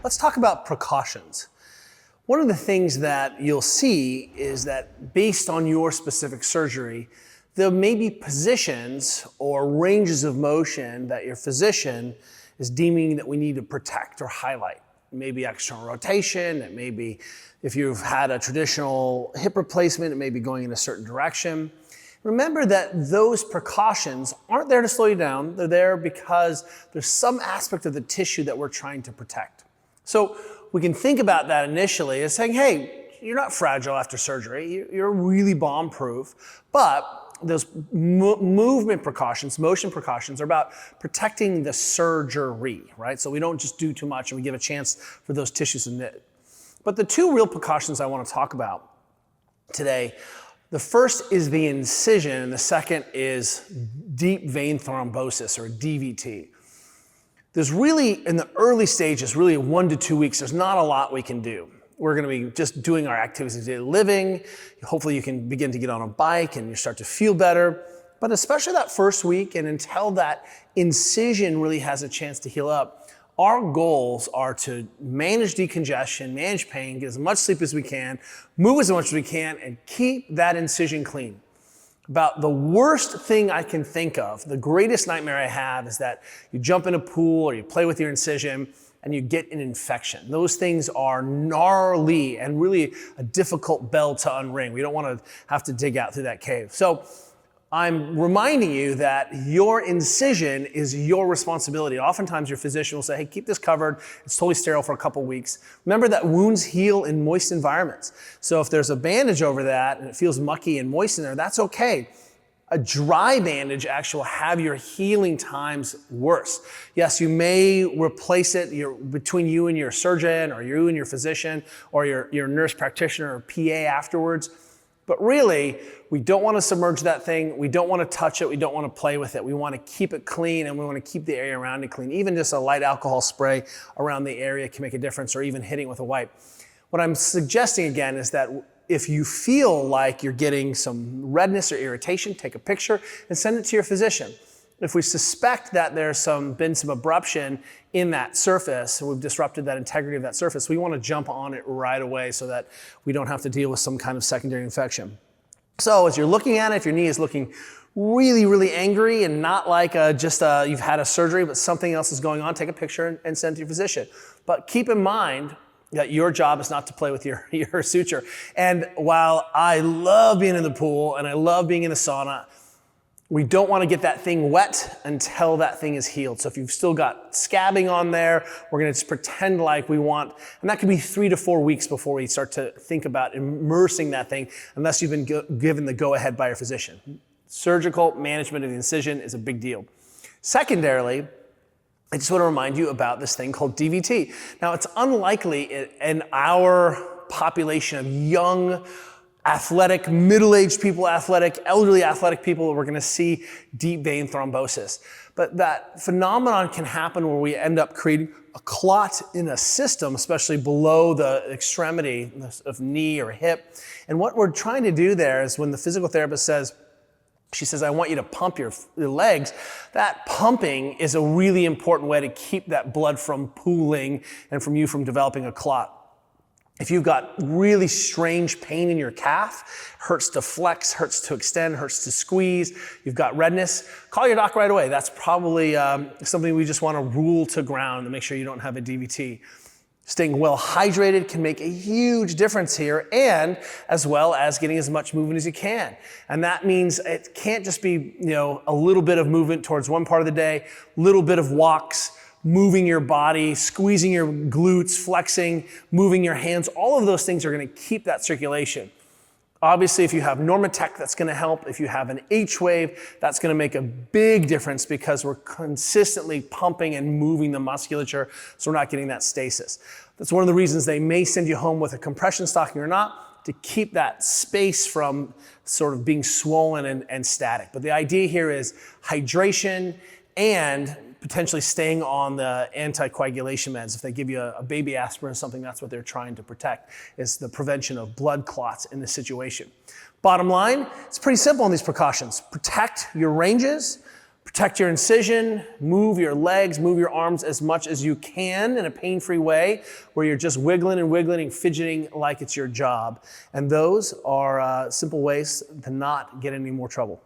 Let's talk about precautions. One of the things that you'll see is that based on your specific surgery, there may be positions or ranges of motion that your physician is deeming that we need to protect or highlight. It may be external rotation, it may be if you've had a traditional hip replacement, it may be going in a certain direction. Remember that those precautions aren't there to slow you down, they're there because there's some aspect of the tissue that we're trying to protect. So we can think about that initially as saying, hey, you're not fragile after surgery, you're really bomb-proof, but those movement precautions, motion precautions are about protecting the surgery, right? So we don't just do too much and we give a chance for those tissues to knit. But the two real precautions I want to talk about today, the first is the incision and the second is deep vein thrombosis or DVT. There's really, in the early stages, really 1 to 2 weeks, there's not a lot we can do. We're going to be just doing our activities of daily living. Hopefully you can begin to get on a bike and you start to feel better. But especially that first week and until that incision really has a chance to heal up, our goals are to manage decongestion, manage pain, get as much sleep as we can, move as much as we can, and keep that incision clean. About the worst thing I can think of, the greatest nightmare I have is that you jump in a pool or you play with your incision and you get an infection. Those things are gnarly and really a difficult bell to unring. We don't want to have to dig out through that cave. So I'm reminding you that your incision is your responsibility. Oftentimes your physician will say, hey, keep this covered. It's totally sterile for a couple weeks. Remember that wounds heal in moist environments. So if there's a bandage over that and it feels mucky and moist in there, that's okay. A dry bandage actually will have your healing times worse. Yes, you may replace it between you and your surgeon or you and your physician or your nurse practitioner or PA afterwards. But really, we don't want to submerge that thing. We don't want to touch it. We don't want to play with it. We want to keep it clean and we want to keep the area around it clean. Even just a light alcohol spray around the area can make a difference, or even hitting with a wipe. What I'm suggesting again is that if you feel like you're getting some redness or irritation, take a picture and send it to your physician. If we suspect that there's been some abruption in that surface, we've disrupted that integrity of that surface, we want to jump on it right away so that we don't have to deal with some kind of secondary infection. So as you're looking at it, if your knee is looking really, really angry and not like you've had a surgery, but something else is going on, take a picture and send it to your physician. But keep in mind that your job is not to play with your suture. And while I love being in the pool and I love being in the sauna, we don't want to get that thing wet until that thing is healed. So if you've still got scabbing on there, we're going to just pretend like we want, and that could be 3 to 4 weeks before we start to think about immersing that thing, unless you've been given the go-ahead by your physician. Surgical management of the incision is a big deal. Secondarily, I just want to remind you about this thing called DVT. Now, it's unlikely in our population of young, athletic, middle-aged people, athletic, elderly athletic people, we're going to see deep vein thrombosis. But that phenomenon can happen where we end up creating a clot in a system, especially below the extremity of knee or hip. And what we're trying to do there is when the physical therapist says, she says, I want you to pump your legs. That pumping is a really important way to keep that blood from pooling and from developing a clot. If you've got really strange pain in your calf, hurts to flex, hurts to extend, hurts to squeeze, you've got redness, call your doc right away. That's probably something we just want to rule to ground to make sure you don't have a DVT. Staying well hydrated can make a huge difference here, and as well as getting as much movement as you can. And that means it can't just be, a little bit of movement towards one part of the day, little bit of walks, moving your body, squeezing your glutes, flexing, moving your hands. All of those things are going to keep that circulation. Obviously, if you have Normatec, that's going to help. If you have an H-wave, that's going to make a big difference because we're consistently pumping and moving the musculature, so we're not getting that stasis. That's one of the reasons they may send you home with a compression stocking or not, to keep that space from sort of being swollen and static. But the idea here is hydration and potentially staying on the anticoagulation meds. If they give you a baby aspirin or something, that's what they're trying to protect, is the prevention of blood clots in this situation. Bottom line, it's pretty simple in these precautions. Protect your ranges, Protect your incision, move your legs, move your arms as much as you can in a pain-free way where you're just wiggling and fidgeting like it's your job. And those are simple ways to not get in any more trouble.